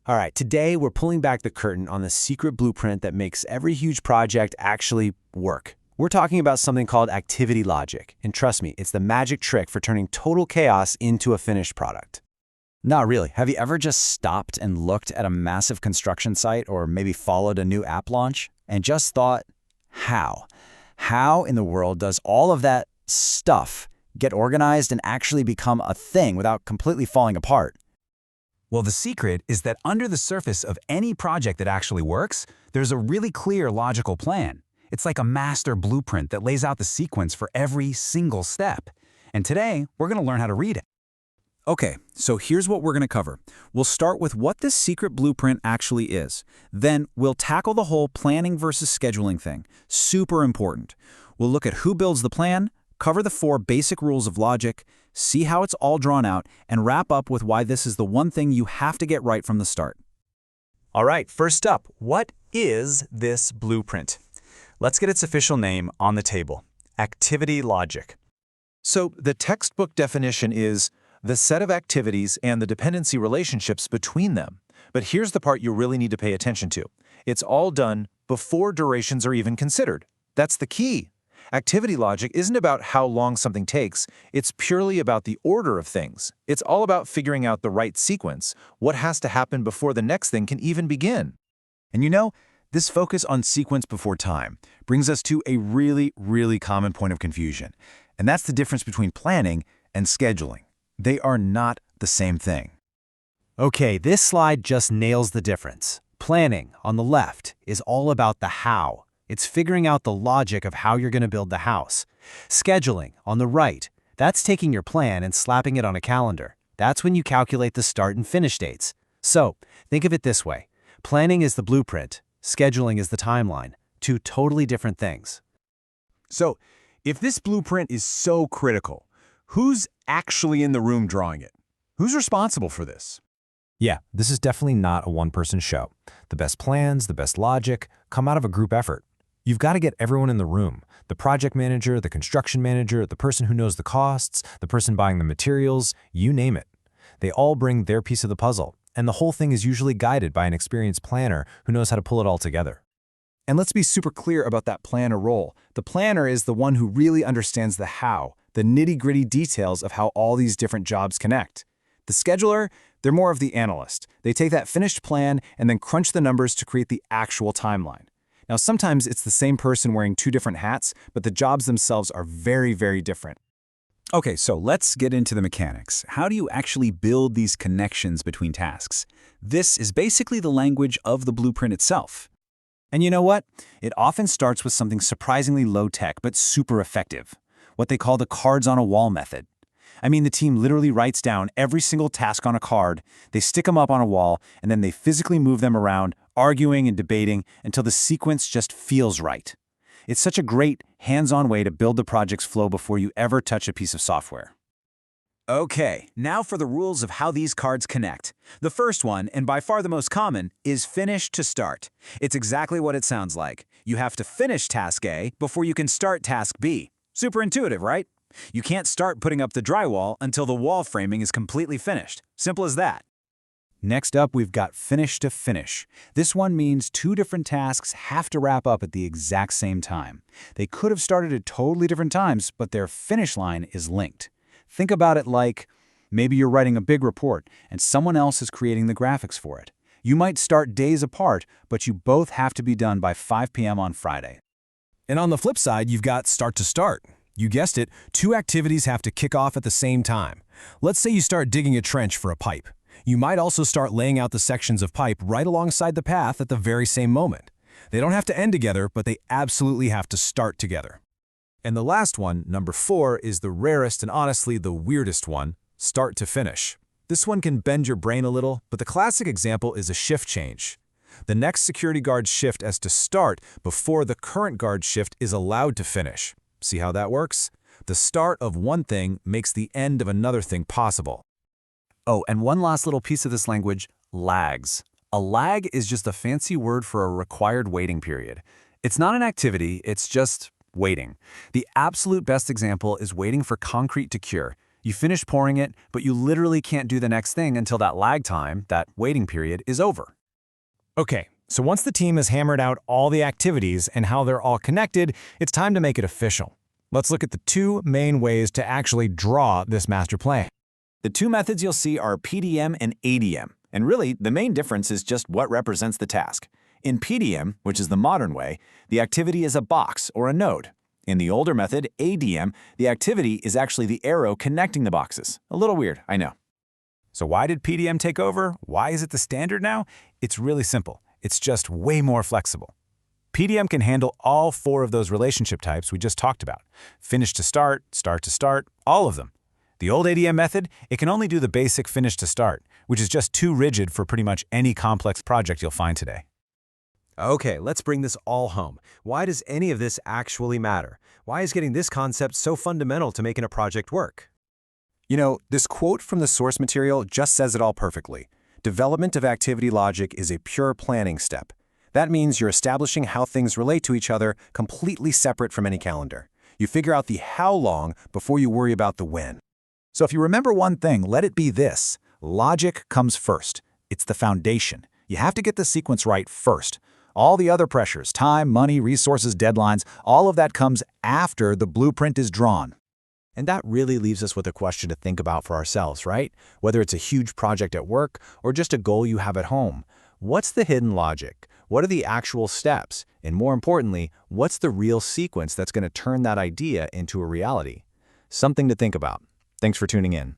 All right, today we're pulling back the curtain on the secret blueprint that makes every huge project actually work. We're talking about something called activity logic, and trust me, it's the magic trick for turning total chaos into a finished product. Not really. Have you ever just stopped and looked at a massive construction site or maybe followed a new app launch and just thought, how? How in the world does all of that stuff get organized and actually become a thing without completely falling apart? Well, the secret is that under the surface of any project that actually works, there's a really clear logical plan. It's like a master blueprint that lays out the sequence for every single step. And today, we're going to learn how to read it. Okay, so here's what we're going to cover. We'll start with what this secret blueprint actually is. Then we'll tackle the whole planning versus scheduling thing. Super important. We'll look at who builds the plan, cover the 4 basic rules of logic, see how it's all drawn out, and wrap up with why this is the one thing you have to get right from the start. All right, first up, what is this blueprint? Let's get its official name on the table: activity logic. So the textbook definition is the set of activities and the dependency relationships between them. But here's the part you really need to pay attention to. It's all done before durations are even considered. That's the key. Activity logic isn't about how long something takes, it's purely about the order of things. It's all about figuring out the right sequence, what has to happen before the next thing can even begin. And you know, this focus on sequence before time brings us to a really common point of confusion. And that's the difference between planning and scheduling. They are not the same thing. Okay, this slide just nails the difference. Planning, on the left, is all about the how. It's figuring out the logic of how you're going to build the house. Scheduling, on the right, that's taking your plan and slapping it on a calendar. That's when you calculate the start and finish dates. So, think of it this way. Planning is the blueprint. Scheduling is the timeline. 2 totally different things. So, if this blueprint is so critical, who's actually in the room drawing it? Who's responsible for this? Yeah, this is definitely not a one-person show. The best plans, the best logic, come out of a group effort. You've got to get everyone in the room: the project manager, the construction manager, the person who knows the costs, the person buying the materials, you name it. They all bring their piece of the puzzle, and the whole thing is usually guided by an experienced planner who knows how to pull it all together. And let's be super clear about that planner role. The planner is the one who really understands the how, the nitty-gritty details of how all these different jobs connect. The scheduler, they're more of the analyst. They take that finished plan and then crunch the numbers to create the actual timeline. Now, sometimes it's the same person wearing 2 different hats, but the jobs themselves are very different. Okay, so let's get into the mechanics. How do you actually build these connections between tasks? This is basically the language of the blueprint itself. And you know what? It often starts with something surprisingly low-tech but super effective, what they call the cards on a wall method. I mean, the team literally writes down every single task on a card, they stick them up on a wall, and then they physically move them around, arguing and debating until the sequence just feels right. It's such a great, hands-on way to build the project's flow before you ever touch a piece of software. Okay, now for the rules of how these cards connect. The first one, and by far the most common, is finish to start. It's exactly what it sounds like. You have to finish task A before you can start task B. Super intuitive, right? You can't start putting up the drywall until the wall framing is completely finished. Simple as that. Next up, we've got finish to finish. This one means 2 different tasks have to wrap up at the exact same time. They could have started at totally different times, but their finish line is linked. Think about it like maybe you're writing a big report and someone else is creating the graphics for it. You might start days apart, but you both have to be done by 5 p.m. on Friday. And on the flip side, you've got start to start. You guessed it, 2 activities have to kick off at the same time. Let's say you start digging a trench for a pipe. You might also start laying out the sections of pipe right alongside the path at the very same moment. They don't have to end together, but they absolutely have to start together. And the last one, number 4, is the rarest and honestly the weirdest one: start to finish. This one can bend your brain a little, but the classic example is a shift change. The next security guard's shift as to start before the current guard's shift is allowed to finish. See how that works? The start of one thing makes the end of another thing possible. Oh, and one last little piece of this language: lags. A lag is just a fancy word for a required waiting period. It's not an activity, it's just waiting. The absolute best example is waiting for concrete to cure. You finish pouring it, but you literally can't do the next thing until that lag time, that waiting period, is over. Okay, so once the team has hammered out all the activities and how they're all connected, it's time to make it official. Let's look at the two main ways to actually draw this master plan. The two methods you'll see are PDM and ADM, and really, the main difference is just what represents the task. In PDM, which is the modern way, the activity is a box or a node. In the older method, ADM, the activity is actually the arrow connecting the boxes. A little weird, I know. So why did PDM take over? Why is it the standard now? It's really simple. It's just way more flexible. PDM can handle all four of those relationship types we just talked about. Finish to start to start, all of them. The old ADM method, it can only do the basic finish to start, which is just too rigid for pretty much any complex project you'll find today. Okay, let's bring this all home. Why does any of this actually matter? Why is getting this concept so fundamental to making a project work? You know, this quote from the source material just says it all perfectly. Development of activity logic is a pure planning step. That means you're establishing how things relate to each other completely separate from any calendar. You figure out the how long before you worry about the when. So if you remember one thing, let it be this. Logic comes first. It's the foundation. You have to get the sequence right first. All the other pressures, time, money, resources, deadlines, all of that comes after the blueprint is drawn. And that really leaves us with a question to think about for ourselves, right? Whether it's a huge project at work or just a goal you have at home. What's the hidden logic? What are the actual steps? And more importantly, what's the real sequence that's going to turn that idea into a reality? Something to think about. Thanks for tuning in.